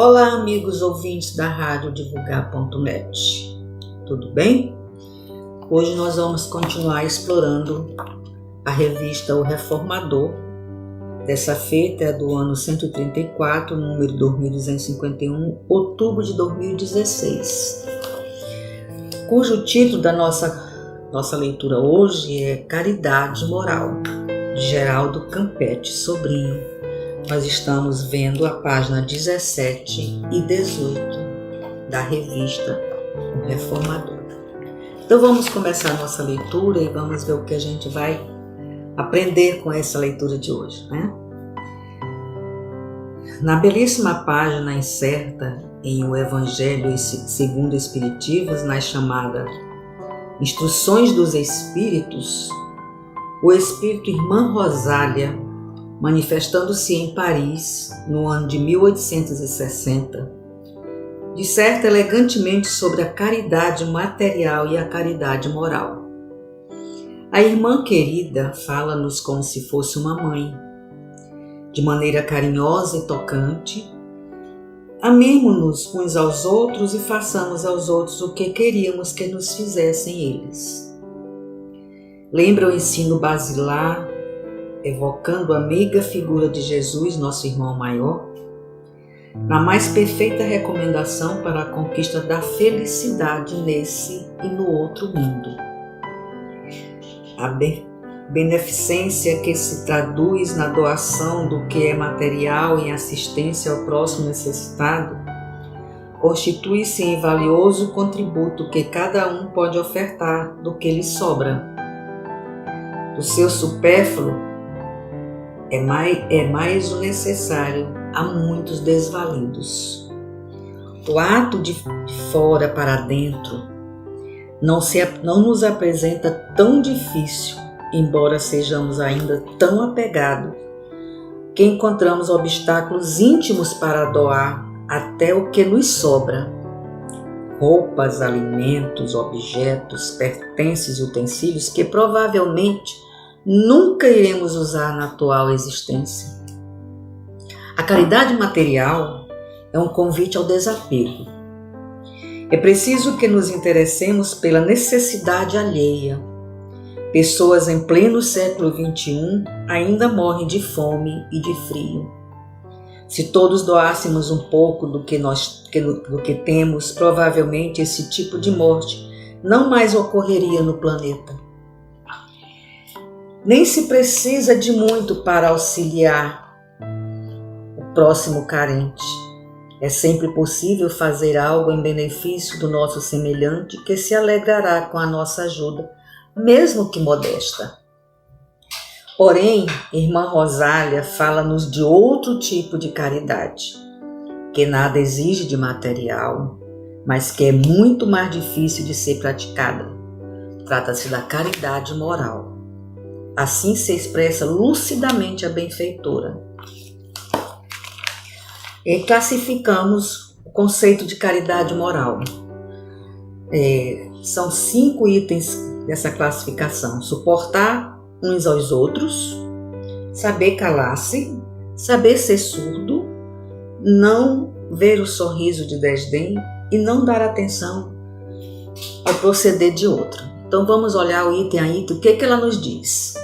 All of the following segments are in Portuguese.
Olá, amigos ouvintes da Rádio Divulgar.net. Tudo bem? Hoje nós vamos continuar explorando a revista O Reformador. Dessa feita é do ano 134, número 2251, outubro de 2016, cujo título da nossa leitura hoje é Caridade Moral, de Geraldo Campetti Sobrinho. Nós estamos vendo a página 17 e 18 da revista O Reformador. Então vamos começar a nossa leitura e vamos ver o que a gente vai aprender com essa leitura de hoje, né? Na belíssima página incerta em O Evangelho segundo o Espiritismo, na chamada Instruções dos Espíritos, o Espírito Irmã Rosália, manifestando-se em Paris no ano de 1860, disserta elegantemente sobre a caridade material e a caridade moral. A irmã querida fala-nos como se fosse uma mãe. De maneira carinhosa e tocante, amemo-nos uns aos outros e façamos aos outros o que queríamos que nos fizessem eles. Lembra o ensino basilar, evocando a meiga figura de Jesus, nosso irmão maior, na mais perfeita recomendação para a conquista da felicidade nesse e no outro mundo. A beneficência que se traduz na doação do que é material em assistência ao próximo necessitado constitui-se em valioso contributo que cada um pode ofertar do que lhe sobra. Do seu supérfluo é mais o necessário a muitos desvalidos. O ato de fora para dentro não nos apresenta tão difícil, embora sejamos ainda tão apegados, que encontramos obstáculos íntimos para doar até o que nos sobra. Roupas, alimentos, objetos, pertences e utensílios que provavelmente nunca iremos usar na atual existência. A caridade material é um convite ao desapego. É preciso que nos interessemos pela necessidade alheia. Pessoas em pleno século XXI ainda morrem de fome e de frio. Se todos doássemos um pouco do que temos, provavelmente esse tipo de morte não mais ocorreria no planeta. Nem se precisa de muito para auxiliar o próximo carente. É sempre possível fazer algo em benefício do nosso semelhante que se alegrará com a nossa ajuda, mesmo que modesta. Porém, irmã Rosália fala-nos de outro tipo de caridade, que nada exige de material, mas que é muito mais difícil de ser praticada. Trata-se da caridade moral. Assim se expressa lucidamente a benfeitora. E classificamos o conceito de caridade moral. São 5 itens dessa classificação: suportar uns aos outros, saber calar-se, saber ser surdo, não ver o sorriso de desdém e não dar atenção ao proceder de outro. Então vamos olhar o item a item, o que ela nos diz.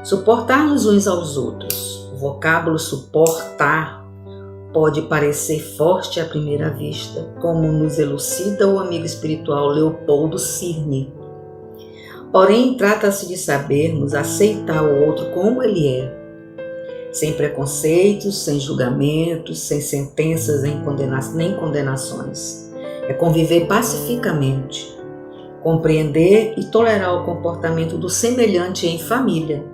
Suportar-nos uns aos outros. O vocábulo suportar pode parecer forte à primeira vista, como nos elucida o amigo espiritual Leopoldo Cirne. Porém, trata-se de sabermos aceitar o outro como ele é, sem preconceitos, sem julgamentos, sem sentenças nem condenações. É conviver pacificamente, compreender e tolerar o comportamento do semelhante em família,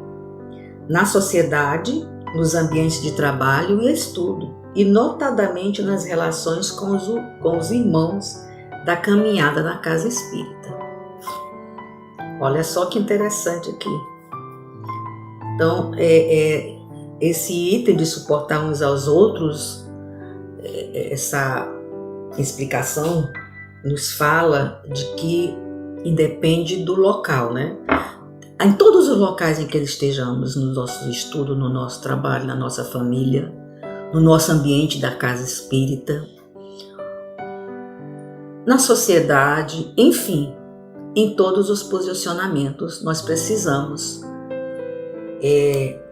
na sociedade, nos ambientes de trabalho e estudo, e notadamente nas relações com os irmãos da caminhada na casa espírita. Olha só que interessante aqui. Então, esse item de suportar uns aos outros, essa explicação nos fala de que independe do local, né? Em todos os locais em que estejamos, no nosso estudo, no nosso trabalho, na nossa família, no nosso ambiente da casa espírita, na sociedade, enfim, em todos os posicionamentos nós precisamos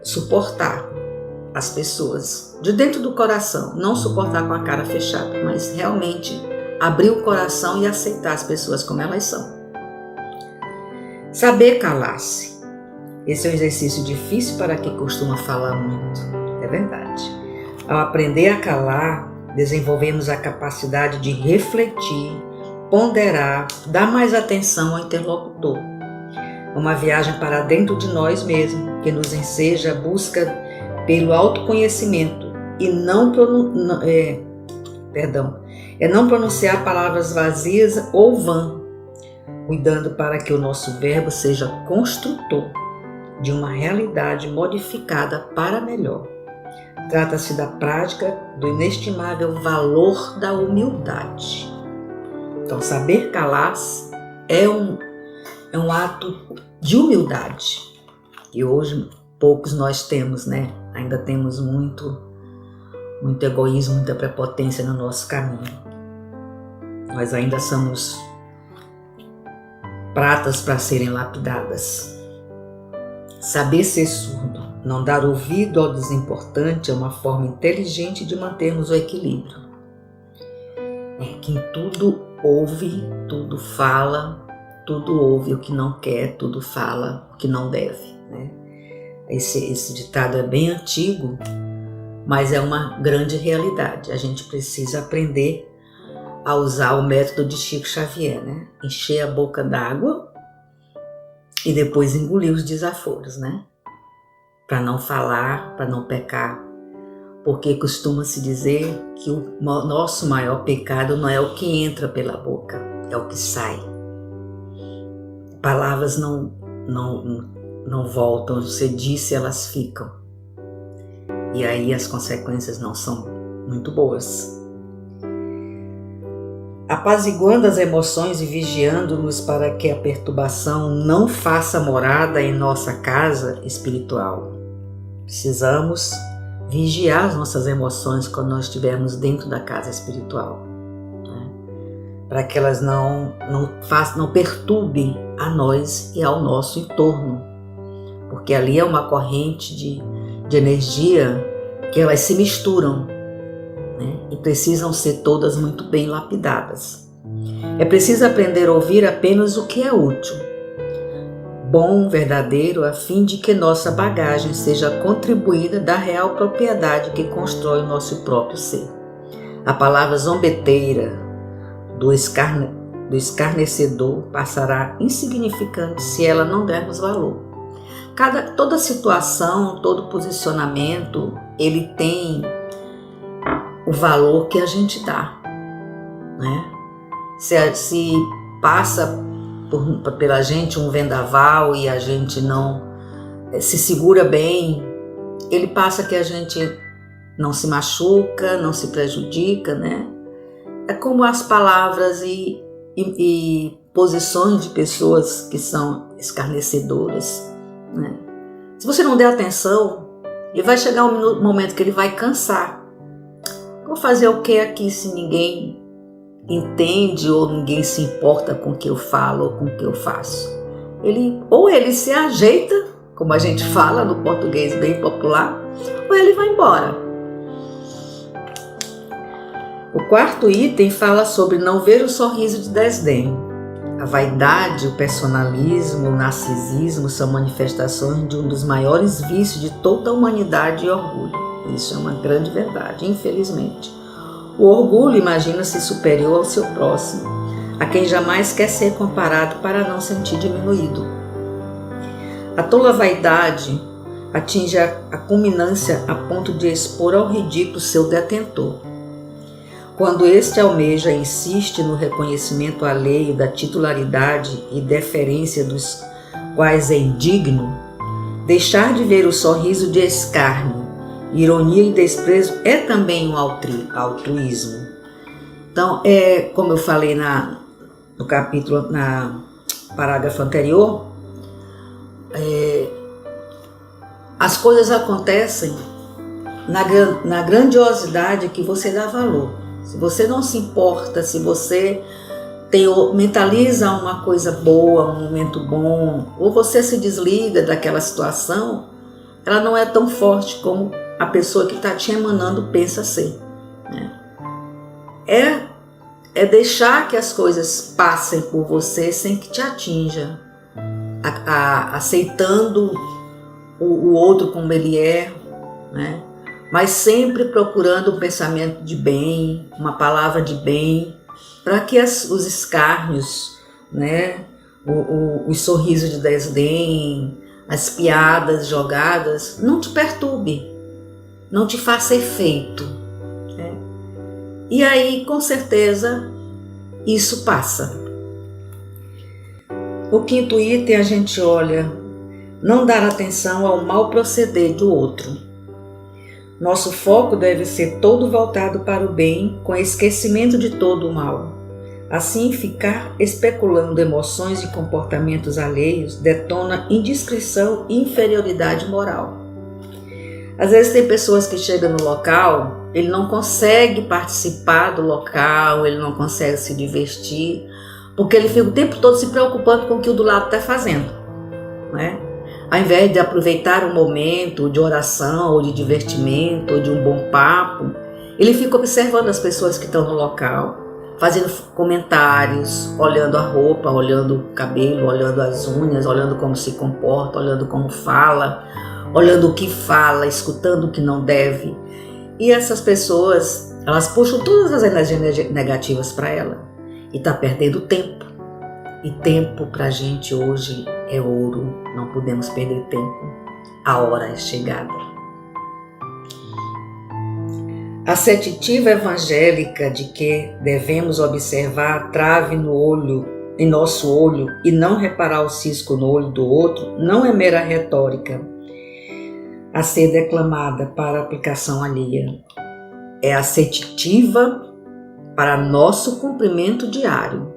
suportar as pessoas de dentro do coração, não suportar com a cara fechada, mas realmente abrir o coração e aceitar as pessoas como elas são. Saber calar-se. Esse é um exercício difícil para quem costuma falar muito, é verdade. Ao aprender a calar, desenvolvemos a capacidade de refletir, ponderar, dar mais atenção ao interlocutor. Uma viagem para dentro de nós mesmos, que nos enseja a busca pelo autoconhecimento e não pronunciar palavras vazias ou vãs, cuidando para que o nosso verbo seja construtor de uma realidade modificada para melhor. Trata-se da prática do inestimável valor da humildade. Então, saber calar-se é um ato de humildade. E hoje poucos nós temos, né? Ainda temos muito egoísmo, muita prepotência no nosso caminho. Nós ainda somos pratas para serem lapidadas. Saber ser surdo, não dar ouvido ao desimportante é uma forma inteligente de mantermos o equilíbrio. Quem tudo ouve, tudo fala, tudo ouve o que não quer, tudo fala o que não deve, né? Esse ditado é bem antigo, mas é uma grande realidade. A gente precisa aprender a usar o método de Chico Xavier, né? Encher a boca d'água e depois engolir os desaforos, né? Para não falar, para não pecar. Porque costuma-se dizer que o nosso maior pecado não é o que entra pela boca, é o que sai. Palavras não voltam, você disse, elas ficam. E aí as consequências não são muito boas. Apaziguando as emoções e vigiando-nos para que a perturbação não faça morada em nossa casa espiritual. Precisamos vigiar as nossas emoções quando nós estivermos dentro da casa espiritual, né? Para que elas não perturbem a nós e ao nosso entorno, porque ali é uma corrente de energia que elas se misturam, né? E precisam ser todas muito bem lapidadas. É preciso aprender a ouvir apenas o que é útil, bom, verdadeiro, a fim de que nossa bagagem seja contribuída da real propriedade que constrói o nosso próprio ser. A palavra zombeteira do escarnecedor passará insignificante se ela não dermos valor. Toda situação, todo posicionamento, ele tem o valor que a gente dá, né? Se passa pela gente um vendaval e a gente não se segura bem, ele passa que a gente não se machuca, não se prejudica, né? É como as palavras e posições de pessoas que são escarnecedoras, né? Se você não der atenção, ele vai chegar um momento que ele vai cansar. Vou fazer o que aqui se ninguém entende ou ninguém se importa com o que eu falo ou com o que eu faço? Ou ele se ajeita, como a gente fala no português bem popular, ou ele vai embora. O quarto item fala sobre não ver o sorriso de desdém. A vaidade, o personalismo, o narcisismo são manifestações de um dos maiores vícios de toda a humanidade e orgulho. Isso é uma grande verdade, infelizmente. O orgulho imagina-se superior ao seu próximo, a quem jamais quer ser comparado para não sentir diminuído. A tola vaidade atinge a culminância a ponto de expor ao ridículo seu detentor. Quando este almeja e insiste no reconhecimento alheio da titularidade e deferência dos quais é indigno, deixar de ver o sorriso de escárnio, ironia e desprezo é também um altruísmo. Então, como eu falei no capítulo, na parágrafo anterior, as coisas acontecem na grandiosidade que você dá valor. Se você não se importa, se você mentaliza uma coisa boa, um momento bom, ou você se desliga daquela situação, ela não é tão forte como a pessoa que está te emanando pensa ser, né? É deixar que as coisas passem por você sem que te atinja, aceitando o outro como ele é, né? Mas sempre procurando um pensamento de bem, uma palavra de bem, para que os escárnios, né? Os sorrisos de desdém, as piadas jogadas não te perturbe, não te faça efeito, né? E aí, com certeza, isso passa. O quinto item, a gente olha, não dar atenção ao mal proceder do outro. Nosso foco deve ser todo voltado para o bem, com esquecimento de todo o mal. Assim, ficar especulando emoções e comportamentos alheios detona indiscrição e inferioridade moral. Às vezes tem pessoas que chegam no local, ele não consegue participar do local, ele não consegue se divertir, porque ele fica o tempo todo se preocupando com o que o do lado está fazendo, né? Ao invés de aproveitar um momento de oração, ou de divertimento, ou de um bom papo, ele fica observando as pessoas que estão no local, fazendo comentários, olhando a roupa, olhando o cabelo, olhando as unhas, olhando como se comporta, olhando como fala, olhando o que fala, escutando o que não deve. E essas pessoas, elas puxam todas as energias negativas para ela e está perdendo tempo. E tempo para a gente hoje é ouro, não podemos perder tempo. A hora é chegada. A setitiva evangélica de que devemos observar a trave no olho, em nosso olho, e não reparar o cisco no olho do outro, não é mera retórica a ser declamada para aplicação alheia. É assertiva para nosso cumprimento diário,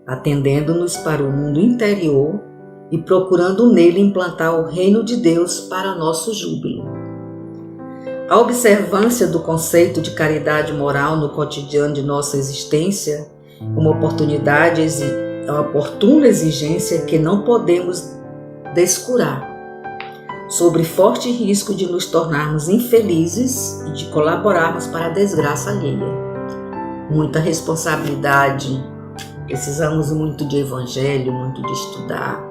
atendendo-nos para o mundo interior e procurando nele implantar o reino de Deus para nosso júbilo. A observância do conceito de caridade moral no cotidiano de nossa existência é uma oportuna exigência que não podemos descurar, sobre forte risco de nos tornarmos infelizes e de colaborarmos para a desgraça alheia. Muita responsabilidade. Precisamos muito de evangelho, muito de estudar,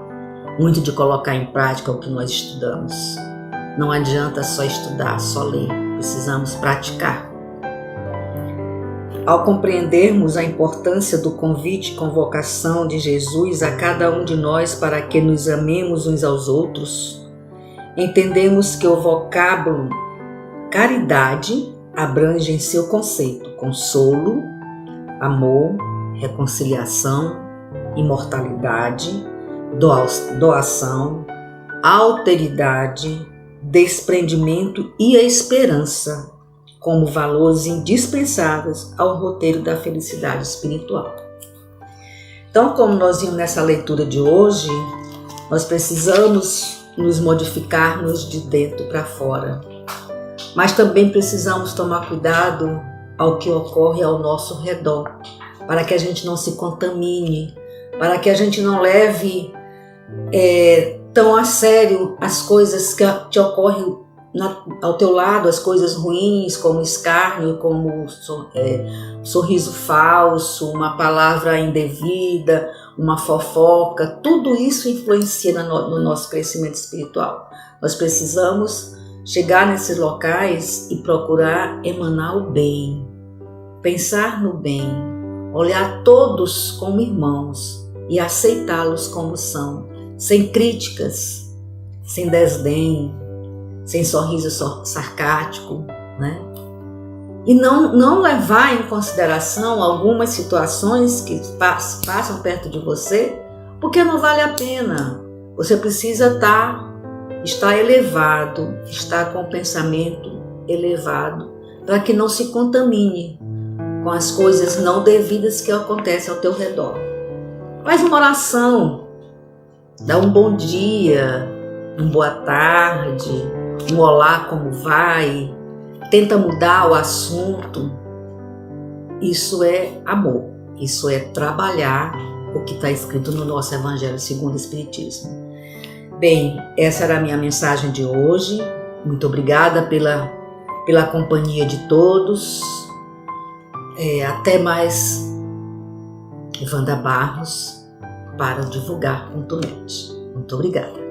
muito de colocar em prática o que nós estudamos. Não adianta só estudar, só ler, precisamos praticar. Ao compreendermos a importância do convite e convocação de Jesus a cada um de nós para que nos amemos uns aos outros, entendemos que o vocábulo caridade abrange em seu conceito consolo, amor, reconciliação, imortalidade, doação, alteridade, desprendimento e a esperança como valores indispensáveis ao roteiro da felicidade espiritual. Então, como nós vimos nessa leitura de hoje, nós precisamos nos modificarmos de dentro para fora, mas também precisamos tomar cuidado ao que ocorre ao nosso redor, para que a gente não se contamine, para que a gente não leve tão a sério as coisas que te ocorrem ao teu lado, as coisas ruins, como escárnio, como sorriso falso, uma palavra indevida, uma fofoca. Tudo isso influencia no nosso crescimento espiritual. Nós precisamos chegar nesses locais e procurar emanar o bem, pensar no bem, olhar todos como irmãos e aceitá-los como são, sem críticas, sem desdém, sem sorriso sarcástico, né? E não levar em consideração algumas situações que passam perto de você, porque não vale a pena. Você precisa estar elevado, estar com o pensamento elevado, para que não se contamine com as coisas não devidas que acontecem ao teu redor. Faz uma oração, dá um bom dia, uma boa tarde, um olá, como vai, tenta mudar o assunto. Isso é amor, Isso é trabalhar o que está escrito no nosso Evangelho segundo o Espiritismo. Bem, essa era a minha mensagem de hoje. Muito obrigada pela companhia de todos. Até mais, Wanda Barros, para divulgar.net. Muito obrigada.